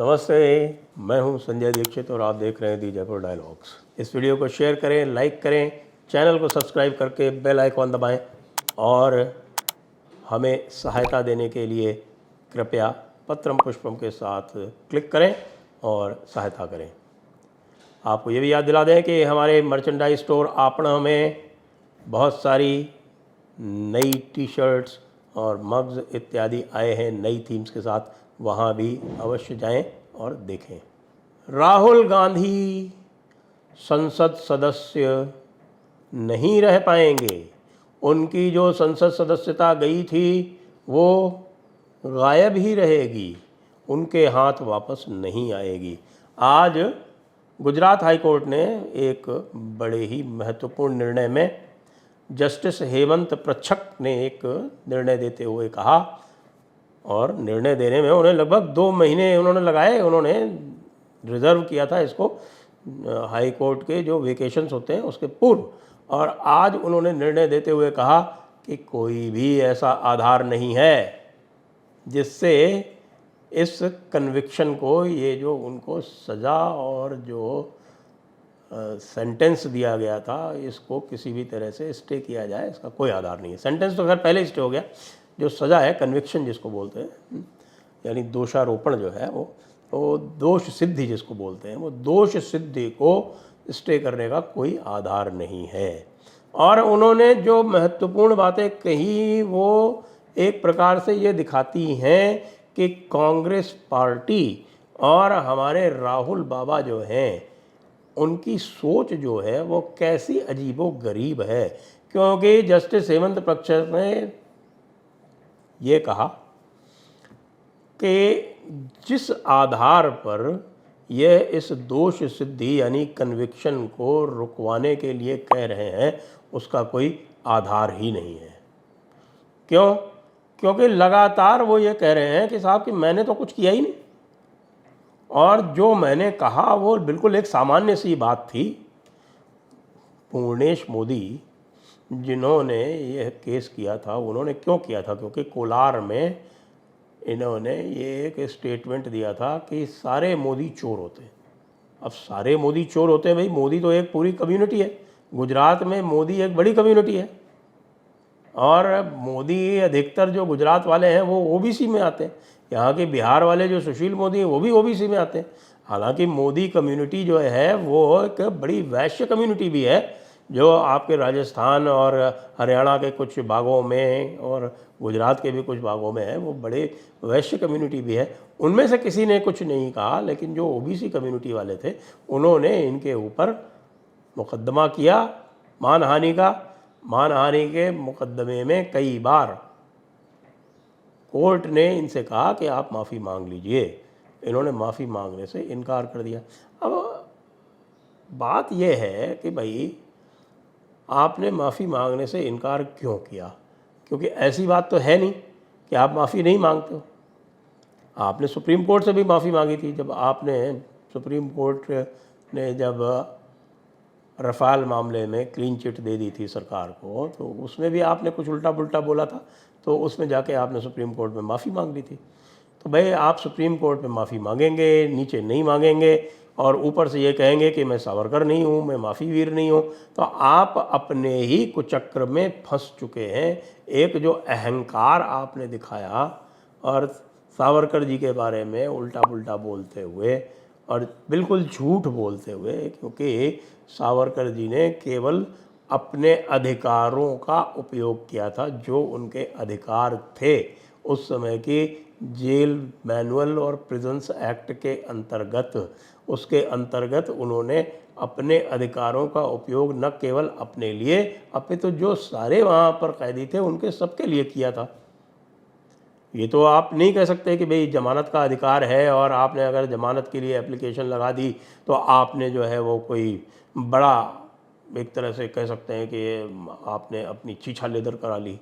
नमस्ते, मैं हूं संजय दीक्षित और आप देख रहे हैं दी जयपुर डायलॉग्स। इस वीडियो को शेयर करें, लाइक करें, चैनल को सब्सक्राइब करके बेल आइकॉन दबाएं और हमें सहायता देने के लिए कृपया पत्रम पुष्पम के साथ क्लिक करें और सहायता करें। आपको ये भी याद दिला दें कि हमारे मर्चेंडाइज स्टोर आपणा में बहुत सारी नई टी शर्ट्स और मग्स इत्यादि आए हैं नई थीम्स के साथ, वहाँ भी अवश्य जाएं और देखें। राहुल गांधी संसद सदस्य नहीं रह पाएंगे। उनकी जो संसद सदस्यता गई थी वो गायब ही रहेगी, उनके हाथ वापस नहीं आएगी। आज गुजरात हाई कोर्ट ने एक बड़े ही महत्वपूर्ण निर्णय में जस्टिस हेमंत प्रच्छक ने एक निर्णय देते हुए कहा, और निर्णय देने में उन्हें लगभग 2 महीने उन्होंने लगाए। उन्होंने रिज़र्व किया था इसको हाई कोर्ट के जो वेकेशंस होते हैं उसके पूर्व, और आज उन्होंने निर्णय देते हुए कहा कि कोई भी ऐसा आधार नहीं है जिससे इस कन्विक्शन को, ये जो उनको सज़ा और जो सेंटेंस दिया गया था, इसको किसी भी तरह से स्टे किया जाए। इसका कोई आधार नहीं है। सेंटेंस तो खैर पहले ही स्टे हो गया, जो सज़ा है कन्विक्शन जिसको बोलते हैं, यानी दोषारोपण जो है वो दोष सिद्धि जिसको बोलते हैं, वो दोष सिद्धि को स्टे करने का कोई आधार नहीं है। और उन्होंने जो महत्वपूर्ण बातें कही वो एक प्रकार से ये दिखाती हैं कि कांग्रेस पार्टी और हमारे राहुल बाबा जो हैं उनकी सोच जो है वो कैसी अजीबोगरीब है। क्योंकि जस्टिस हेमंत प्रच्छक ने ये कहा कि जिस आधार पर यह इस दोष सिद्धि यानी कन्विक्शन को रुकवाने के लिए कह रहे हैं उसका कोई आधार ही नहीं है। क्यों? क्योंकि लगातार वो ये कह रहे हैं कि साहब कि मैंने तो कुछ किया ही नहीं, और जो मैंने कहा वो बिल्कुल एक सामान्य सी बात थी। पूर्णेश मोदी जिन्होंने यह केस किया था, उन्होंने क्यों किया था? क्योंकि कोलार में इन्होंने ये एक स्टेटमेंट दिया था कि सारे मोदी चोर होते हैं। अब सारे मोदी चोर होते हैं भाई, मोदी तो एक पूरी कम्युनिटी है। गुजरात में मोदी एक बड़ी कम्युनिटी है, और मोदी अधिकतर जो गुजरात वाले हैं वो ओबीसी में आते हैं। यहाँ के बिहार वाले जो सुशील मोदी हैं वो भी ओबीसी में आते हैं। हालांकि मोदी कम्युनिटी जो है वो एक बड़ी वैश्य कम्युनिटी भी है, जो आपके राजस्थान और हरियाणा के कुछ भागों में और गुजरात के भी कुछ भागों में है, वो बड़े वैश्य कम्युनिटी भी है। उनमें से किसी ने कुछ नहीं कहा, लेकिन जो ओबीसी कम्युनिटी वाले थे उन्होंने इनके ऊपर मुकदमा किया मानहानि का। मानहानि के मुकदमे में कई बार कोर्ट ने इनसे कहा कि आप माफ़ी मांग लीजिए। इन्होंने माफ़ी मांगने से इनकार कर दिया। अब बात यह है कि भाई आपने माफ़ी मांगने से इनकार क्यों किया? क्योंकि ऐसी बात तो है नहीं कि आप माफ़ी नहीं मांगते हो। आपने सुप्रीम कोर्ट से भी माफ़ी मांगी थी। जब आपने सुप्रीम कोर्ट ने जब रफ़ाल मामले में क्लीन चिट दे दी थी सरकार को, तो उसमें भी आपने कुछ उल्टा पुल्टा बोला था, तो उसमें जाके आपने सुप्रीम कोर्ट में माफ़ी मांग ली थी। तो भाई आप सुप्रीम कोर्ट में माफ़ी मांगेंगे, नीचे नहीं मांगेंगे, और ऊपर से ये कहेंगे कि मैं सावरकर नहीं हूँ, मैं माफ़ी वीर नहीं हूँ, तो आप अपने ही कुचक्र में फंस चुके हैं। एक जो अहंकार आपने दिखाया और सावरकर जी के बारे में उल्टा पुल्टा बोलते हुए और बिल्कुल झूठ बोलते हुए, क्योंकि सावरकर जी ने केवल अपने अधिकारों का उपयोग किया था, जो उनके अधिकार थे उस समय की जेल मैनुअल और प्रिजन्स एक्ट के अंतर्गत। उसके अंतर्गत उन्होंने अपने अधिकारों का उपयोग न केवल अपने लिए, अपितु जो सारे वहाँ पर कैदी थे उनके सबके लिए किया था। ये तो आप नहीं कह सकते कि भाई जमानत का अधिकार है और आपने अगर जमानत के लिए एप्लीकेशन लगा दी तो आपने जो है वो कोई बड़ा, एक तरह से कह सकते हैं कि आपने अपनी छीछा लेदर करा ली,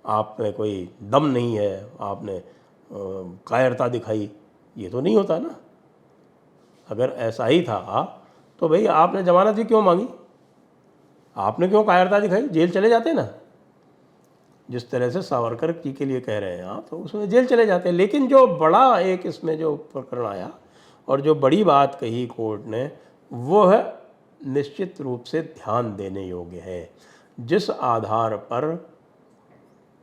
आप में कोई दम नहीं है, आपने कायरता दिखाई। ये तो नहीं होता ना। अगर ऐसा ही था तो भाई आपने जमानत ही क्यों मांगी? आपने क्यों कायरता दिखाई? जेल चले जाते ना। जिस तरह से सावरकर जी के लिए कह रहे हैं आप, तो उसमें जेल चले जाते हैं। लेकिन जो बड़ा एक इसमें जो प्रकरण आया और जो बड़ी बात कही कोर्ट ने, वो है निश्चित रूप से ध्यान देने योग्य है। जिस आधार पर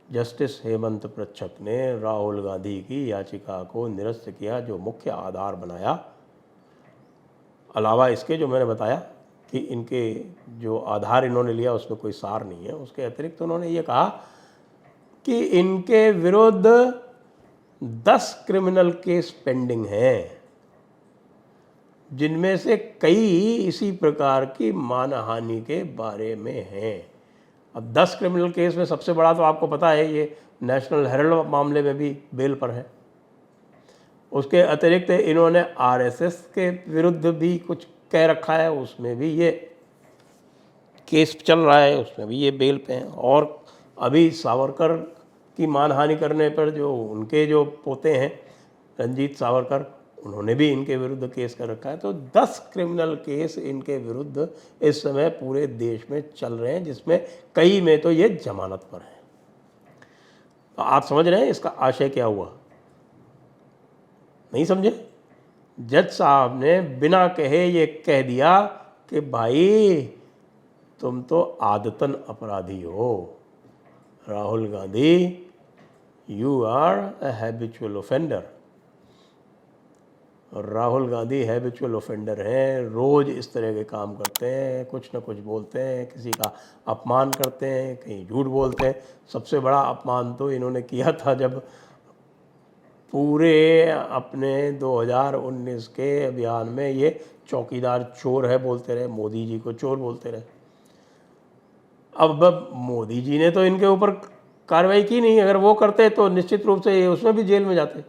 जस्टिस हेमंत प्रच्छक ने राहुल गांधी की याचिका को निरस्त किया, जो मुख्य आधार बनाया, अलावा इसके जो मैंने बताया कि इनके जो आधार इन्होंने लिया उसमें कोई सार नहीं है, उसके अतिरिक्त उन्होंने ये कहा कि इनके विरुद्ध 10 क्रिमिनल केस पेंडिंग हैं, जिनमें से कई इसी प्रकार की मानहानि के बारे में हैं। अब 10 क्रिमिनल केस में सबसे बड़ा तो आपको पता है ये नेशनल हेराल्ड मामले में भी बेल पर है। उसके अतिरिक्त इन्होंने आरएसएस के विरुद्ध भी कुछ कह रखा है, उसमें भी ये केस चल रहा है, उसमें भी ये बेल पे हैं। और अभी सावरकर की मानहानि करने पर जो उनके जो पोते हैं रंजीत सावरकर, उन्होंने भी इनके विरुद्ध केस कर रखा है। तो 10 क्रिमिनल केस इनके विरुद्ध इस समय पूरे देश में चल रहे हैं, जिसमें कई में तो ये जमानत पर हैं। तो आप समझ रहे हैं इसका आशय क्या हुआ? नहीं समझे? जज साहब ने बिना कहे ये कह दिया कि भाई तुम तो आदतन अपराधी हो, Rahul Gandhi, you are a habitual offender. और राहुल गांधी हैबिचुअल ऑफेंडर हैं, रोज़ इस तरह के काम करते हैं, कुछ ना कुछ बोलते हैं, किसी का अपमान करते हैं, कहीं झूठ बोलते हैं। सबसे बड़ा अपमान तो इन्होंने किया था जब पूरे अपने 2019 के अभियान में ये चौकीदार चोर है बोलते रहे, मोदी जी को चोर बोलते रहे। अब मोदी जी ने तो इनके ऊपर कार्रवाई की नहीं, अगर वो करते तो निश्चित रूप से ये उसमें भी जेल में जाते।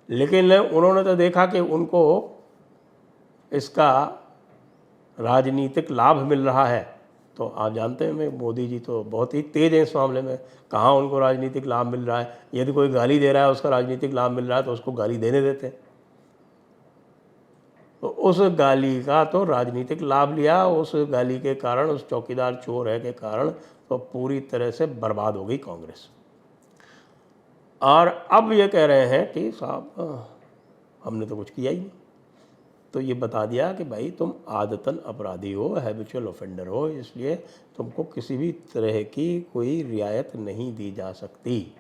लेकिन उन्होंने तो देखा कि उनको इसका राजनीतिक लाभ मिल रहा है, तो आप जानते हैं मोदी जी तो बहुत ही तेज़ हैं इस मामले में। कहाँ उनको राजनीतिक लाभ मिल रहा है? यदि कोई गाली दे रहा है उसका राजनीतिक लाभ मिल रहा है तो उसको गाली देने देते। तो उस गाली का तो राजनीतिक लाभ लिया, उस गाली के कारण, उस चौकीदार चोर है के कारण तो पूरी तरह से बर्बाद हो गई कांग्रेस। और अब ये कह रहे हैं कि साहब हमने तो कुछ किया ही नहीं। तो ये बता दिया कि भाई तुम आदतन अपराधी हो, हैबिचुअल ऑफेंडर हो, इसलिए तुमको किसी भी तरह की कोई रियायत नहीं दी जा सकती।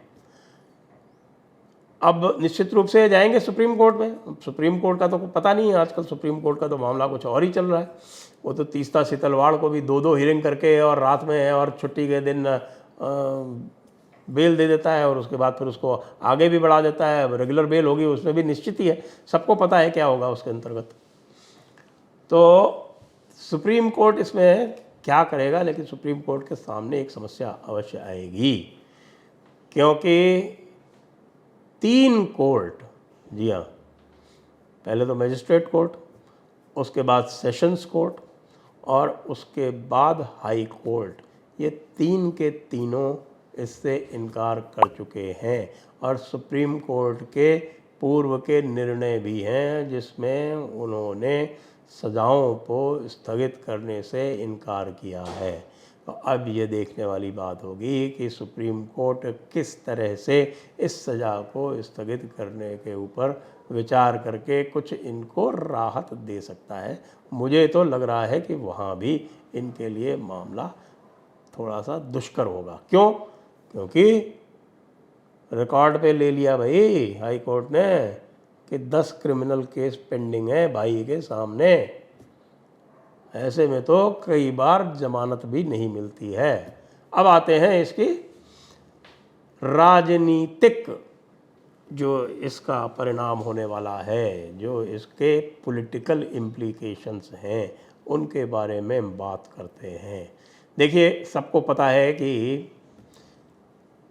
अब निश्चित रूप से जाएंगे सुप्रीम कोर्ट में। सुप्रीम कोर्ट का तो पता नहीं है, आजकल सुप्रीम कोर्ट का तो मामला कुछ और ही चल रहा है। वो तो तीस्ता सीतलवाड़ को भी 2-2 हियरिंग करके और रात में और छुट्टी के दिन बेल दे देता है, और उसके बाद फिर उसको आगे भी बढ़ा देता है। रेगुलर बेल होगी उसमें भी निश्चित ही है, सबको पता है क्या होगा उसके अंतर्गत। तो सुप्रीम कोर्ट इसमें क्या करेगा, लेकिन सुप्रीम कोर्ट के सामने एक समस्या अवश्य आएगी, क्योंकि 3 कोर्ट, जी हाँ, पहले तो मजिस्ट्रेट कोर्ट, उसके बाद सेशंस कोर्ट और उसके बाद हाई कोर्ट, ये 3 के तीनों इससे इनकार कर चुके हैं। और सुप्रीम कोर्ट के पूर्व के निर्णय भी हैं जिसमें उन्होंने सज़ाओं को स्थगित करने से इनकार किया है। तो अब ये देखने वाली बात होगी कि सुप्रीम कोर्ट किस तरह से इस सज़ा को स्थगित करने के ऊपर विचार करके कुछ इनको राहत दे सकता है। मुझे तो लग रहा है कि वहाँ भी इनके लिए मामला थोड़ा सा दुष्कर होगा। क्यों? क्योंकि रिकॉर्ड पे ले लिया भाई हाई कोर्ट ने कि 10 क्रिमिनल केस पेंडिंग है भाई के सामने। ऐसे में तो कई बार जमानत भी नहीं मिलती है। अब आते हैं इसकी राजनीतिक जो इसका परिणाम होने वाला है, जो इसके पॉलिटिकल इम्प्लीकेशंस हैं, उनके बारे में बात करते हैं। देखिए, सबको पता है कि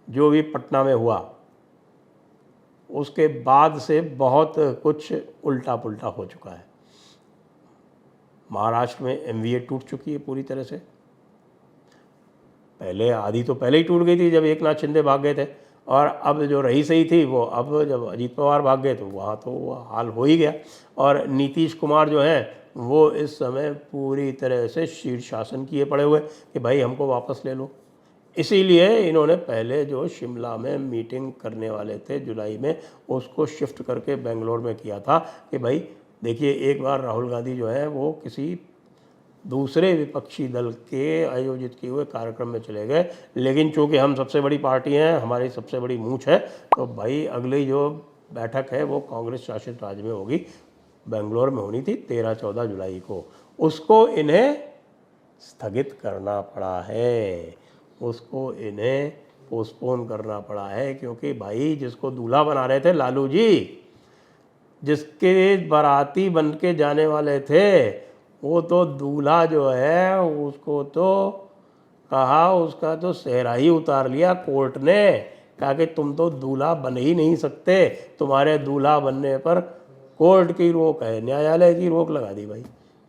जो भी पटना में हुआ उसके बाद से बहुत कुछ उल्टा पुल्टा हो चुका है। महाराष्ट्र में एमवीए टूट चुकी है पूरी तरह से। पहले आधी तो पहले ही टूट गई थी जब एकनाथ शिंदे भाग गए थे, और अब जो रही सही थी वो अब जब अजीत पवार भाग गए तो वहाँ तो वो हाल हो ही गया। और नीतीश कुमार जो हैं वो इस समय पूरी तरह से शीर्षासन किए पड़े हुए कि भाई हमको वापस ले लो। इसीलिए इन्होंने पहले जो शिमला में मीटिंग करने वाले थे जुलाई में, उसको शिफ्ट करके बेंगलोर में किया था कि भाई देखिए, एक बार राहुल गांधी जो है वो किसी दूसरे विपक्षी दल के आयोजित किए हुए कार्यक्रम में चले गए, लेकिन चूंकि हम सबसे बड़ी पार्टी हैं, हमारी सबसे बड़ी मूंछ है, तो भाई अगली जो बैठक है वो कांग्रेस शासित राज्य में होगी, बेंगलोर में होनी थी 13-14 जुलाई को, उसको इन्हें स्थगित करना पड़ा है, उसको इन्हें पोस्टपोन करना पड़ा है, क्योंकि भाई जिसको दूल्हा बना रहे थे लालू जी, जिसके बाराती बन के जाने वाले थे, वो तो दूल्हा जो है उसको तो कहा, उसका तो सेहरा ही उतार लिया कोर्ट ने, कहा कि तुम तो दूल्हा बन ही नहीं सकते, तुम्हारे दूल्हा बनने पर कोर्ट की रोक है, न्यायालय की रोक लगा दी भाई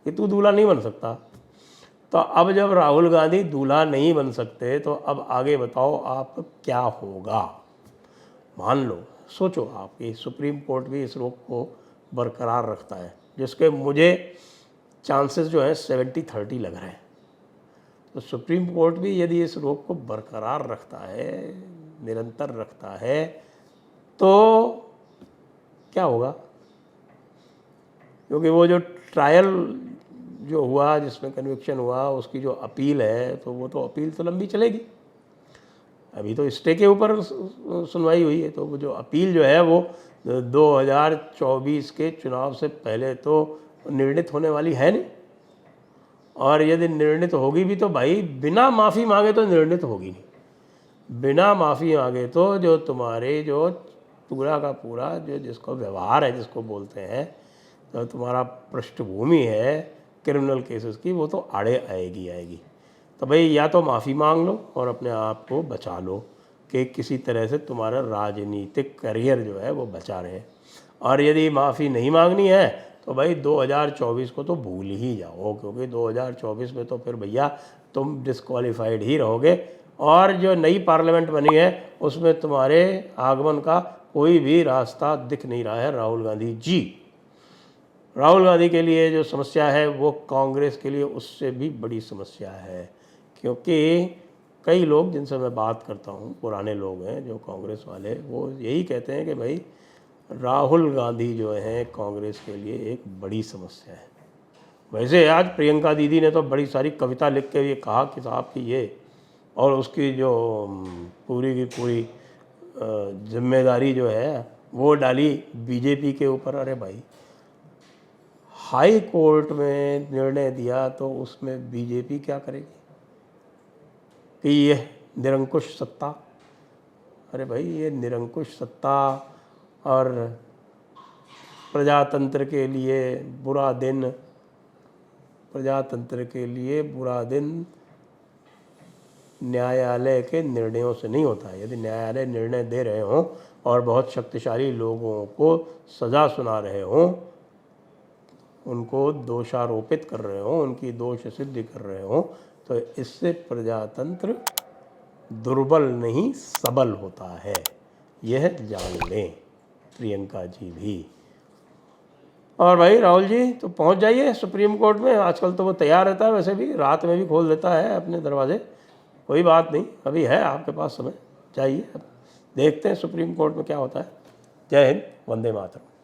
कि तू दूल्हा नहीं बन सकता। तो अब जब राहुल गांधी दूल्हा नहीं बन सकते, तो अब आगे बताओ आप क्या होगा। मान लो, सोचो आप कि सुप्रीम कोर्ट भी इस रोक को बरकरार रखता है, जिसके मुझे चांसेस जो है 70-30 लग रहे हैं। तो सुप्रीम कोर्ट भी यदि इस रोक को बरकरार रखता है, निरंतर रखता है, तो क्या होगा? क्योंकि वो जो ट्रायल जो हुआ, जिसमें कन्विक्शन हुआ, उसकी जो अपील है, तो वो तो अपील तो लंबी चलेगी। अभी तो स्टे के ऊपर सुनवाई हुई है, तो वो जो अपील जो है वो 2024 के चुनाव से पहले तो निर्णित होने वाली है नहीं, और यदि निर्णित होगी भी तो भाई बिना माफ़ी मांगे तो निर्णित होगी नहीं। बिना माफ़ी मांगे तो जो तुम्हारे जो पूरा का पूरा जो जिसको व्यवहार है, जिसको बोलते हैं, तो तुम्हारा पृष्ठभूमि है क्रिमिनल केसेस की, वो तो आड़े आएगी। तो भाई या तो माफ़ी मांग लो और अपने आप को बचा लो कि किसी तरह से तुम्हारा राजनीतिक करियर जो है वो बचा रहे, और यदि माफ़ी नहीं मांगनी है तो भाई 2024 को तो भूल ही जाओ, क्योंकि 2024 में तो फिर भैया तुम डिस्क्वालीफाइड ही रहोगे, और जो नई पार्लियामेंट बनी है उसमें तुम्हारे आगमन का कोई भी रास्ता दिख नहीं रहा है। राहुल गांधी जी, राहुल गांधी के लिए जो समस्या है वो कांग्रेस के लिए उससे भी बड़ी समस्या है, क्योंकि कई लोग जिनसे मैं बात करता हूँ, पुराने लोग हैं जो कांग्रेस वाले, वो यही कहते हैं कि भाई राहुल गांधी जो हैं कांग्रेस के लिए एक बड़ी समस्या है। वैसे आज प्रियंका दीदी ने तो बड़ी सारी कविता लिख के ये कहा कि साहब की ये, और उसकी जो पूरी की पूरी जिम्मेदारी जो है वो डाली बीजेपी के ऊपर। अरे भाई, हाई कोर्ट में निर्णय दिया तो उसमें बीजेपी क्या करेगी कि ये निरंकुश सत्ता। अरे भाई, ये निरंकुश सत्ता और प्रजातंत्र के लिए बुरा दिन, प्रजातंत्र के लिए बुरा दिन न्यायालय के निर्णयों से नहीं होता है। यदि न्यायालय निर्णय दे रहे हों और बहुत शक्तिशाली लोगों को सज़ा सुना रहे हों, उनको दोषारोपित कर रहे हों, उनकी दोष सिद्धि कर रहे हों, तो इससे प्रजातंत्र दुर्बल नहीं सबल होता है। यह जान लें प्रियंका जी भी। और भाई राहुल जी तो पहुंच जाइए सुप्रीम कोर्ट में, आजकल तो वो तैयार रहता है, वैसे भी रात में भी खोल देता है अपने दरवाजे, कोई बात नहीं, अभी है आपके पास समय, जाइए, देखते हैं सुप्रीम कोर्ट में क्या होता है। जय हिंद, वंदे मातरम।